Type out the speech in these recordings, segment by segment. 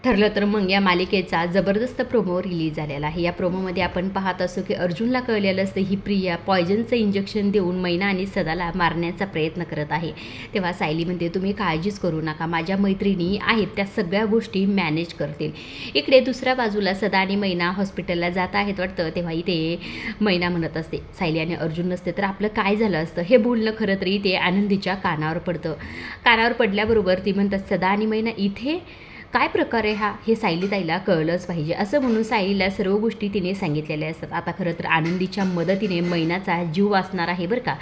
ठरलं तर मग या मालिकेचा जबरदस्त प्रोमो रिलीज झालेला आहे। या प्रोमोमध्ये आपण पाहत असतो की अर्जुनला कळलेलं असतं ही प्रिया पॉयझनचं इंजेक्शन देऊन मैना आणि सदाला मारण्याचा प्रयत्न करत आहे। तेव्हा सायली म्हणते तुम्ही काळजीच करू नका, माझ्या मैत्रिणी आहेत त्या सगळ्या गोष्टी मॅनेज करतील। इकडे दुसऱ्या बाजूला सदा आणि मैना हॉस्पिटलला जात आहेत वाटतं। तेव्हा इथे मैना म्हणत असते सायली आणि अर्जुन नसते तर आपलं काय झालं असतं। हे बोलणं खरं तरी ते आनंदीच्या कानावर पडतं। कानावर पडल्याबरोबर ती म्हणतात सदा आणि मैना इथे काय प्रकार आहे हा, हे सायलीताईला कळलंच पाहिजे असं म्हणून सायलीला सर्व गोष्टी तिने सांगितलेल्या असतात। आता खरं तर आनंदीच्या मदतीने मैनाचा जीव वाचणार आहे बरं का।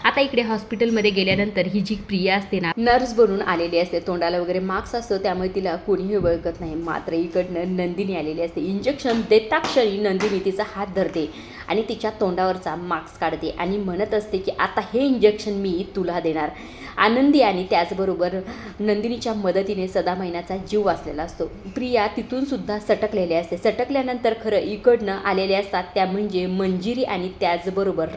आता इकडे हॉस्पिटलमध्ये गेल्यानंतर ही जी प्रिया असते ना नर्स बनून आलेली असते, तोंडाला वगैरे मास्क असतो त्यामुळे तिला कोणीही ओळखत नाही। मात्र इकडनं नंदिनी आलेली असते। इंजेक्शन देता क्षणी नंदिनी तिचा हात धरते आणि तिच्या तोंडावरचा मास्क काढते आणि म्हणत असते की आता हे इंजेक्शन मी तुला देणार। आनंदी आणि त्याचबरोबर नंदिनीच्या मदतीने सदा मैनाचा जीव वाचलेला असतो। प्रिया तिथून सुद्धा सटकलेली असते। सटकल्यानंतर खरं इकडनं आलेले असतात त्या म्हणजे मंजिरी आणि त्याचबरोबर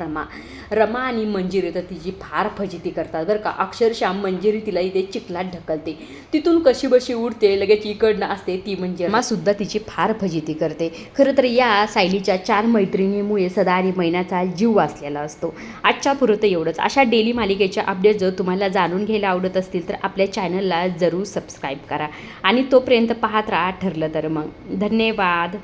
रमा आणि मंजिरी तर तिची फार फजिती करतात बरं का। अक्षरशः मंजिरी तिला इथे चिखलात ढकलते, तिथून कशी बशी उडते, लगेच इकडनं असते ती म्हणजे रमा सुद्धा तिची फार फजिती करते। खरं तर या सायलीच्या 4 मैत्रिणीमुळे सदा आणि मैनाचा जीव वाचलेला असतो। आजच्या पुरतं एवढंच। अशा डेली मालिकेच्या अपडेट जर तुम्हाला जाणून घ्यायला आवडत असतील तर आपल्या चॅनलला जरूर सबस्क्राईब करा आणि तोपर्यंत पाहत राहा ठरलं तर मग। धन्यवाद।